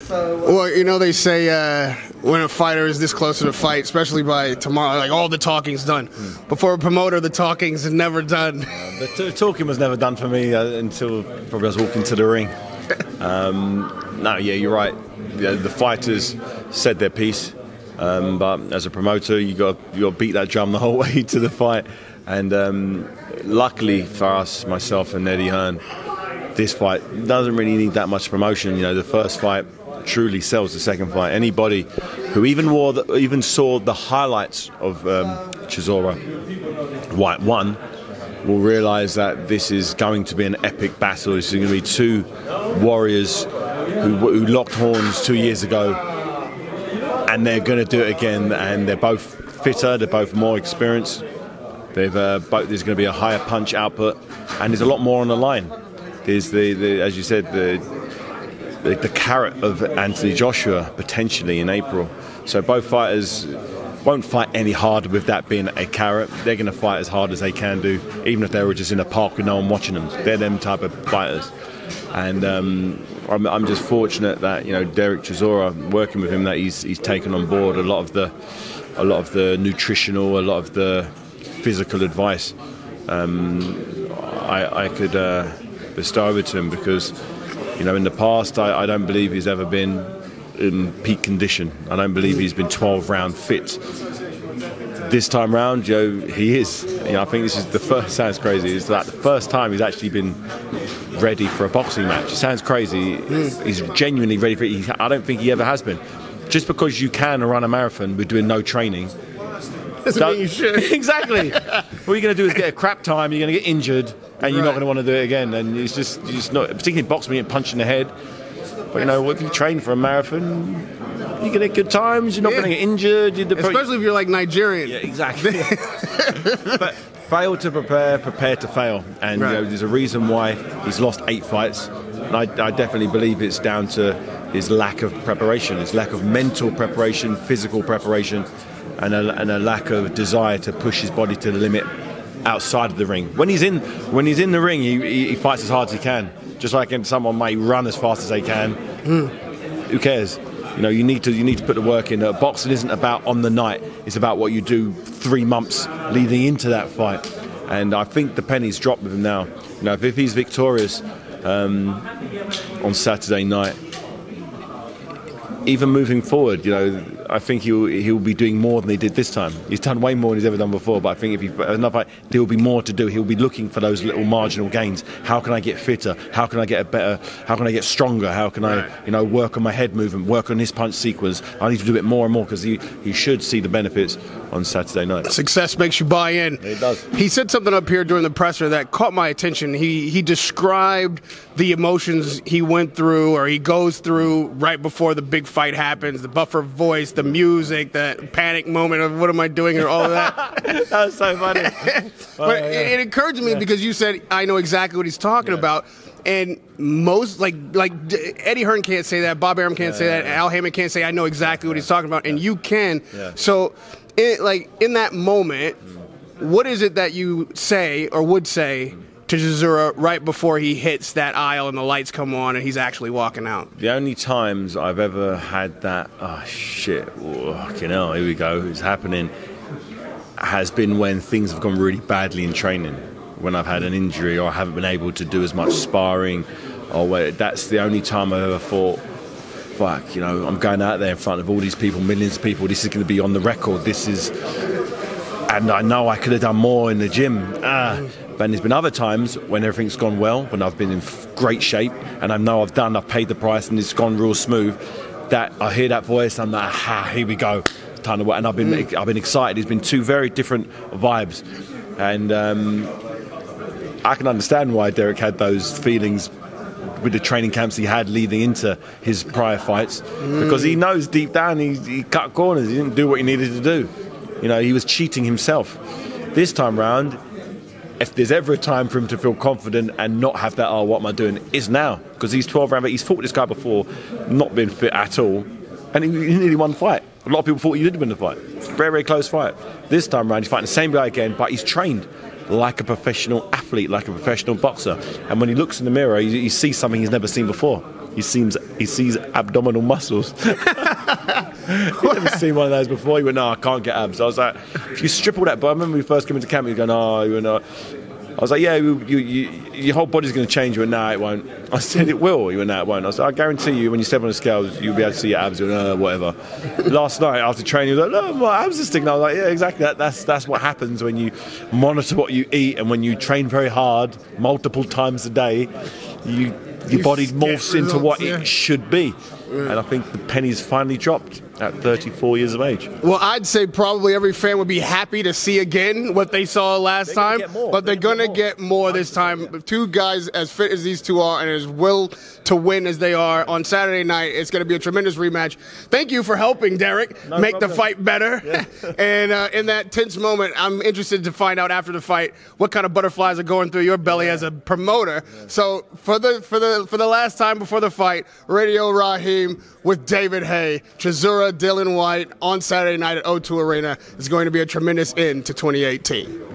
Well, you know, they say when a fighter is this close to the fight, especially by tomorrow, like all the talking's done. Before a promoter, the talking's never done. The talking was never done for me until probably I was walking to the ring. No, yeah, you're right. Yeah, the fighters said their piece, but as a promoter, you got to beat that drum the whole way to the fight. And luckily for us, myself and Eddie Hearn, this fight doesn't really need that much promotion. You know, the first fight truly sells the second fight. Anybody who even saw the highlights of Chisora Whyte 1 will realise that this is going to be an epic battle. This is going to be two warriors who locked horns 2 years ago, and they're going to do it again. And they're both fitter, they're both more experienced. There's going to be a higher punch output, and there's a lot more on the line. There's as you said, the carrot of Anthony Joshua potentially in April. So both fighters won't fight any harder with that being a carrot. They're going to fight as hard as they can do, even if they were just in a park with no one watching them. They're them type of fighters. And I'm just fortunate that, you know, Dereck Chisora, working with him, that he's taken on board a lot of the nutritional, a lot of the physical advice I could bestow over to him, because, you know, in the past I don't believe he's ever been in peak condition. I don't believe he's been 12 round fit. This time round, he is. You know, I think this is the first. Sounds crazy. It's like the first time he's actually been ready for a boxing match. It sounds crazy. He's genuinely ready for it. I don't think he ever has been. Just because you can run a marathon with doing no training doesn't mean you should. Exactly. What you're going to do is get a crap time. You're going to get injured, and you're not going to want to do it again. And it's just not. Particularly in boxing, you get punched in the head. But, you know, if you train for a marathon, you're going to get good times. You're not going to get injured. Especially if you're like Nigerian. Yeah, exactly. But fail to prepare to fail. And you know, there's a reason why he's lost 8 fights. And I definitely believe it's down to his lack of preparation, his lack of mental preparation, physical preparation, and a lack of desire to push his body to the limit outside of the ring. When he's in the ring, he fights as hard as he can. Just like someone may run as fast as they can. Who cares? You know, you need to put the work in. Boxing isn't about on the night. It's about what you do 3 months leading into that fight. And I think the penny's dropped with him now. You know, if he's victorious on Saturday night, even moving forward, you know, I think he'll be doing more than he did this time. He's done way more than he's ever done before, but I think there will be more to do. He'll be looking for those little marginal gains. How can I get fitter? How can I get better? How can I get stronger? How can I, you know, work on my head movement, work on his punch sequence? I need to do it more and more, because he should see the benefits on Saturday night. Success makes you buy in. It does. He said something up here during the presser that caught my attention. He described the emotions he went through, or he goes through, right before the big fight happens. The buffer voice, the music, the panic moment of what am I doing, or all of that. That was so funny. But it occurred to me because you said, I know exactly what he's talking about. And most, like Eddie Hearn can't say that, Bob Arum can't say that, Al Heyman can't say, I know exactly what he's talking about, and you can. So, in that moment, what is it that you say or would say to Chisora right before he hits that aisle and the lights come on and he's actually walking out? The only times I've ever had that, oh shit, fucking hell, here we go, it's happening, has been when things have gone really badly in training. When I've had an injury, or I haven't been able to do as much sparring, or that's the only time I've ever thought, fuck, you know, I'm going out there in front of all these people, millions of people, this is going to be on the record, and I know I could have done more in the gym. But there's been other times when everything's gone well, when I've been in great shape, and I know I've paid the price, and it's gone real smooth, that I hear that voice, and I'm like, here we go, time to work. And I've been excited. It's been 2 very different vibes, and I can understand why Dereck had those feelings with the training camps he had leading into his prior fights, because he knows deep down he cut corners. He didn't do what he needed to do. You know, he was cheating himself. This time round, if there's ever a time for him to feel confident and not have that, what am I doing, is now. Because he's 12 round, but he's fought this guy before, not been fit at all, and he nearly won the fight. A lot of people thought he did win the fight. It's a very, very close fight. This time round, he's fighting the same guy again, but he's trained. like a professional athlete, like a professional boxer. And when he looks in the mirror, he sees something he's never seen before. He sees abdominal muscles. He'd never seen one of those before. He went, no, I can't get abs. I was like, if you strip all that, but I remember when we first came into camp, he was going, oh, you know. I was like, yeah, your whole body's going to change. He went, no, it won't. I said, it will. He went, no, it won't. I said, I guarantee you, when you step on the scales, you'll be able to see your abs. He went, whatever. Last night, after training, he was like, no, my abs are sticking. I was like, yeah, exactly. That's what happens when you monitor what you eat and when you train very hard, multiple times a day, your body morphs into what it should be. And I think the penny's finally dropped at 34 years of age. Well, I'd say probably every fan would be happy to see again what they saw last time, but they're going to get more this time. Two guys as fit as these two are and as will to win as they are on Saturday night. It's going to be a tremendous rematch. Thank you for helping Dereck make the fight better. Yeah. And in that tense moment, I'm interested to find out after the fight what kind of butterflies are going through your belly as a promoter. Yeah. So for the last time before the fight, Radio Rahim with David Haye, Chisora, Dylan Whyte on Saturday night at O2 Arena is going to be a tremendous end to 2018.